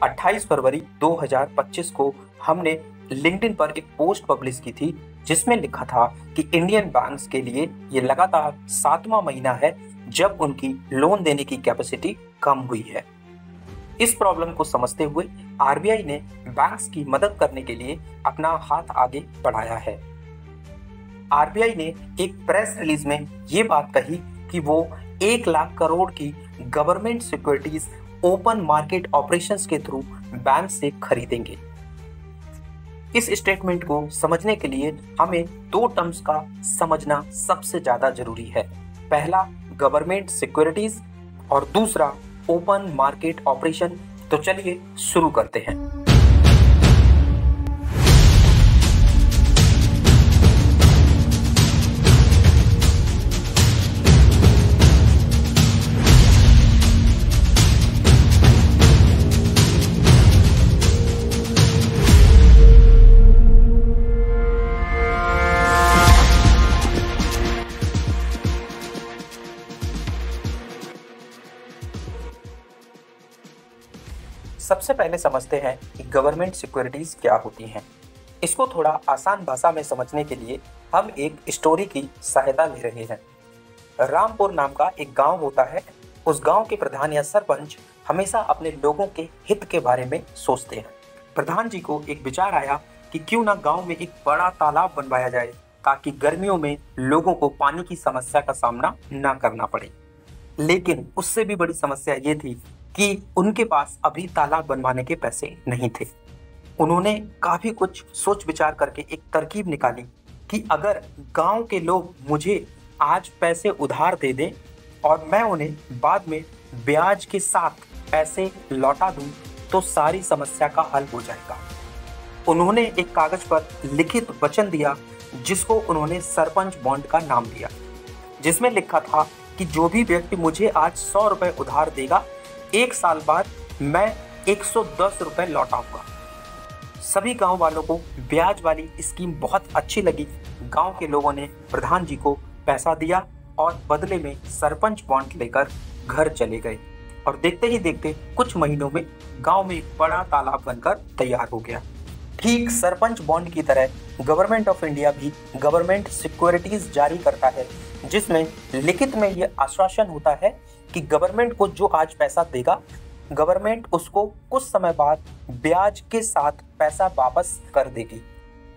28 फरवरी 2025 को हमने लिंक्डइन पर एक पोस्ट पब्लिश की थी जिसमें लिखा था कि इंडियन बैंक्स के लिए ये लगातार 7वां महीना है जब उनकी लोन देने की कैपेसिटी कम हुई है। इस प्रॉब्लम को समझते हुए आरबीआई ने बैंक्स की मदद करने के लिए अपना हाथ आगे बढ़ाया है। आरबीआई ने एक प्रेस रिलीज में ये बात कही कि वो 1 लाख करोड़ की government securities open market operations के थ्रू बैंक से खरीदेंगे। इस स्टेटमेंट को समझने के लिए हमें 2 टर्म्स का समझना सबसे ज्यादा जरूरी है। पहला गवर्नमेंट सिक्योरिटीज और दूसरा ओपन मार्केट ऑपरेशन। तो चलिए शुरू करते हैं। सबसे पहले समझते हैं कि गवर्नमेंट सिक्योरिटीज क्या होती हैं। इसको थोड़ा आसान भाषा में समझने के लिए हम एक स्टोरी की सहायता ले रहे हैं। रामपुर नाम का एक गांव होता है। उस गांव के प्रधान या सरपंच हमेशा अपने लोगों के हित के बारे में सोचते हैं। प्रधान जी को एक विचार आया कि क्यों ना गांव में एक बड़ा तालाब बनवाया जाए ताकि गर्मियों में लोगों को पानी की समस्या का सामना ना करना पड़े। लेकिन उससे भी बड़ी समस्या ये थी कि उनके पास अभी तालाब बनवाने के पैसे नहीं थे। उन्होंने काफी कुछ सोच विचार करके एक तरकीब निकाली कि अगर गांव के लोग मुझे आज पैसे उधार दे दें और मैं उन्हें बाद में ब्याज के साथ पैसे लौटा दूं तो सारी समस्या का हल हो जाएगा। उन्होंने एक कागज पर लिखित वचन दिया जिसको उन्होंने सरपंच बॉन्ड का नाम दिया, जिसमें लिखा था कि जो भी व्यक्ति मुझे आज 100 रुपए उधार देगा 1 साल बाद मैं 110 रुपए लौटाऊंगा। सभी गांव वालों को ब्याज वाली स्कीम बहुत अच्छी लगी। गांव के लोगों ने प्रधान जी को पैसा दिया और बदले में सरपंच बॉन्ड लेकर घर चले गए और देखते ही देखते कुछ महीनों में गांव में एक बड़ा तालाब बनकर तैयार हो गया। ठीक सरपंच बॉन्ड की तरह गवर्नमेंट ऑफ इंडिया भी गवर्नमेंट सिक्योरिटीज जारी करता है जिसमें लिखित में यह आश्वासन होता है कि गवर्नमेंट को जो आज पैसा देगा गवर्नमेंट उसको कुछ समय बाद ब्याज के साथ पैसा वापस कर देगी।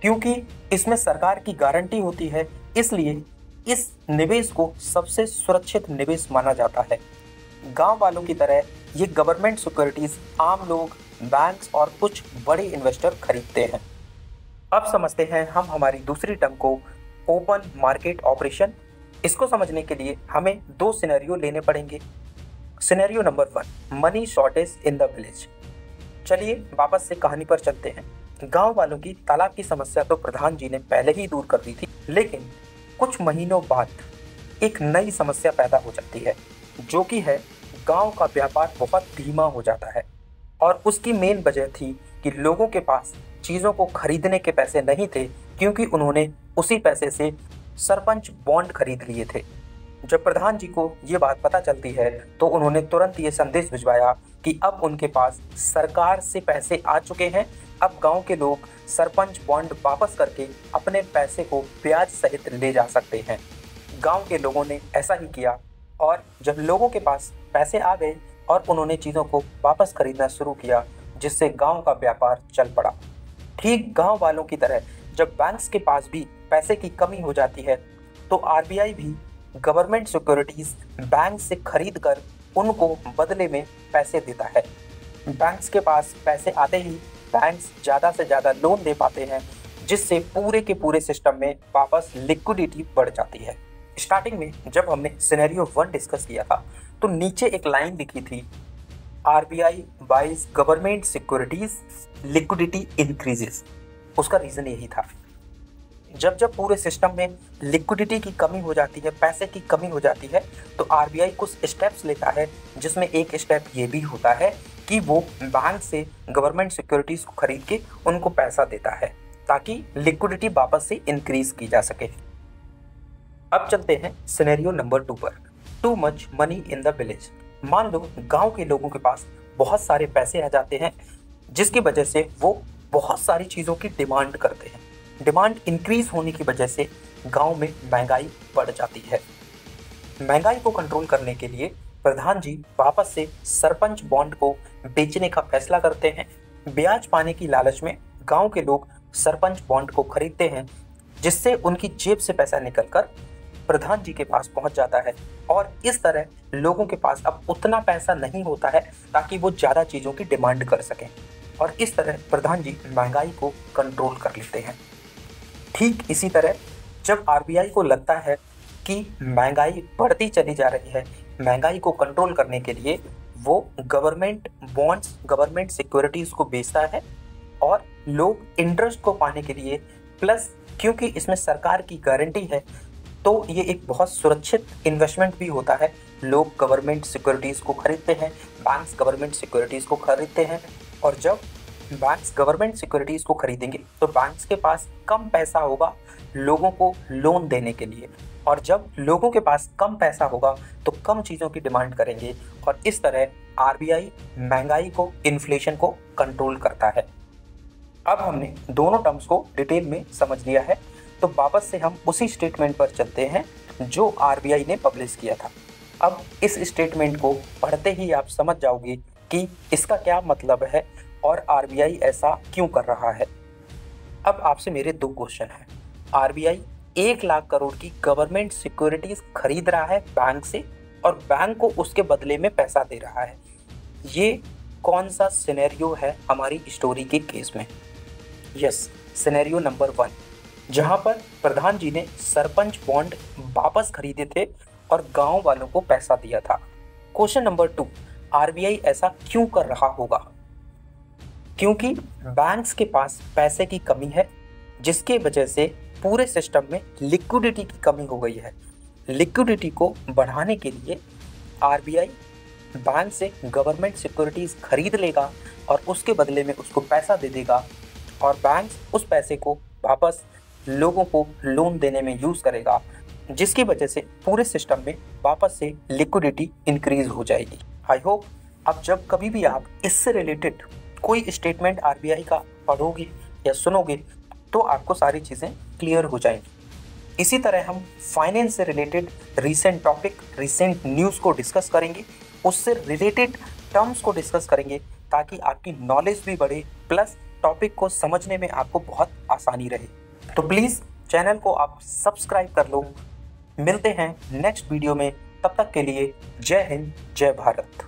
क्योंकि इसमें सरकार की गारंटी होती है इसलिए इस निवेश को सबसे सुरक्षित निवेश माना जाता है। गांव वालों की तरह ये गवर्नमेंट सिक्योरिटीज आम लोग, बैंक्स और कुछ बड़े इन्वेस्टर खरीदते हैं। अब समझते हैं हम हमारी दूसरी टर्म को, ओपन मार्केट ऑपरेशन। इसको समझने के लिए हमें 2 सिनेरियो लेने पड़ेंगे। Scenario number 1, money shortage in the village. चलिए वापस से कहानी पर चलते हैं। गांव वालों की तालाब की समस्या तो प्रधान जी ने पहले ही दूर कर दी थी, लेकिन कुछ महीनों बाद एक नई समस्या पैदा हो जाती है जो कि है गांव का व्यापार बहुत धीमा हो जाता है। और उसकी मेन वजह थी कि लोगों के पास चीज़ों को खरीदने के पैसे नहीं थे क्योंकि उन्होंने उसी पैसे से सरपंच बॉन्ड खरीद लिए थे। जब प्रधान जी को ये बात पता चलती है तो उन्होंने तुरंत ये संदेश भिजवाया कि अब उनके पास सरकार से पैसे आ चुके हैं, अब गांव के लोग सरपंच बॉन्ड वापस करके अपने पैसे को ब्याज सहित ले जा सकते हैं। गांव के लोगों ने ऐसा ही किया और जब लोगों के पास पैसे आ गए और उन्होंने चीज़ों को वापस खरीदना शुरू किया जिससे गांव का व्यापार चल पड़ा। ठीक गांव वालों की तरह जब बैंक्स के पास भी पैसे की कमी हो जाती है तो आरबीआई भी गवर्नमेंट सिक्योरिटीज बैंक से खरीद कर उनको बदले में पैसे देता है। बैंक्स के पास पैसे आते ही बैंक्स ज़्यादा से ज़्यादा लोन दे पाते हैं जिससे पूरे के पूरे सिस्टम में वापस लिक्विडिटी बढ़ जाती है। स्टार्टिंग में जब हमने सिनेरियो 1 डिस्कस किया था तो नीचे एक लाइन लिखी थी, RBI buys government securities liquidity increases. उसका रीज़न यही था, जब जब पूरे सिस्टम में लिक्विडिटी की कमी हो जाती है, पैसे की कमी हो जाती है, तो आरबीआई कुछ स्टेप्स लेता है जिसमें एक स्टेप ये भी होता है कि वो बैंक से गवर्नमेंट सिक्योरिटीज़ को खरीद के उनको पैसा देता है ताकि लिक्विडिटी वापस से इंक्रीज की जा सके। अब चलते हैं सिनेरियो नंबर 2 पर, too much money in the village. मान लो गांव के लोगों के पास बहुत सारे पैसे आ जाते हैं, जिसकी वजह से वो बहुत सारी चीज़ों की डिमांड करते हैं। डिमांड इंक्रीज होने की वजह से गांव में महंगाई बढ़ जाती है। महंगाई को कंट्रोल करने के लिए प्रधान जी वापस से सरपंच बॉन्ड को बेचने का फैसला करते हैं। ब्याज पाने की लालच में गांव के लोग सरपंच बॉन्ड को खरीदते हैं, जिससे उनकी जेब से पैसा निकलकर प्रधान जी के पास पहुंच जाता है और इस तरह लोगों के पास अब उतना पैसा नहीं होता है ताकि वो ज़्यादा चीज़ों की डिमांड कर सकें, और इस तरह प्रधान जी महंगाई को कंट्रोल कर लेते हैं। ठीक इसी तरह जब आरबीआई को लगता है कि महंगाई बढ़ती चली जा रही है, महंगाई को कंट्रोल करने के लिए वो गवर्नमेंट बॉन्ड्स, गवर्नमेंट सिक्योरिटीज़ को बेचता है और लोग इंटरेस्ट को पाने के लिए, प्लस क्योंकि इसमें सरकार की गारंटी है तो ये एक बहुत सुरक्षित इन्वेस्टमेंट भी होता है। लोग गवर्नमेंट सिक्योरिटीज़ को खरीदते हैं, बैंक्स गवर्नमेंट सिक्योरिटीज़ को खरीदते हैं, और जब बैंक्स गवर्नमेंट सिक्योरिटीज़ को खरीदेंगे तो बैंक्स के पास कम पैसा होगा लोगों को लोन देने के लिए, और जब लोगों के पास कम पैसा होगा तो कम चीज़ों की डिमांड करेंगे, और इस तरह आरबीआई महंगाई को, इन्फ्लेशन को कंट्रोल करता है। अब हमने दोनों टर्म्स को डिटेल में समझ लिया है, तो वापस से हम उसी स्टेटमेंट पर चलते हैं जो आरबीआई ने पब्लिश किया था। अब इस स्टेटमेंट को पढ़ते ही आप समझ जाओगे कि इसका क्या मतलब है और आरबीआई ऐसा क्यों कर रहा है। अब आपसे मेरे दो क्वेश्चन हैं। आरबीआई 1 लाख करोड़ की गवर्नमेंट सिक्योरिटीज खरीद रहा है बैंक से और बैंक को उसके बदले में पैसा दे रहा है। ये कौन सा सिनेरियो है हमारी स्टोरी के केस में? यस, सिनेरियो नंबर 1, जहां पर प्रधान जी ने सरपंच बॉन्ड वापस खरीदे थे और गांव वालों को पैसा दिया था। क्वेश्चन नंबर 2, आरबीआई ऐसा क्यों कर रहा होगा? क्योंकि बैंक्स के पास पैसे की कमी है, जिसके वजह से पूरे सिस्टम में लिक्विडिटी की कमी हो गई है। लिक्विडिटी को बढ़ाने के लिए आरबीआई बैंक से गवर्नमेंट सिक्योरिटीज़ खरीद लेगा और उसके बदले में उसको पैसा दे देगा, और बैंक उस पैसे को वापस लोगों को लोन देने में यूज़ करेगा, जिसकी वजह से पूरे सिस्टम में वापस से लिक्विडिटी इंक्रीज हो जाएगी। आई होप अब जब कभी भी आप इससे रिलेटेड कोई स्टेटमेंट आरबीआई का पढ़ोगे या सुनोगे तो आपको सारी चीज़ें क्लियर हो जाएंगी। इसी तरह हम फाइनेंस से related recent topic, recent news को डिस्कस करेंगे, उससे रिलेटेड टर्म्स को डिस्कस करेंगे, ताकि आपकी नॉलेज भी बढ़े, प्लस टॉपिक को समझने में आपको बहुत आसानी रहे। तो प्लीज़ चैनल को आप सब्सक्राइब कर लो। मिलते हैं नेक्स्ट वीडियो में, तब तक के लिए जय हिंद, जय भारत।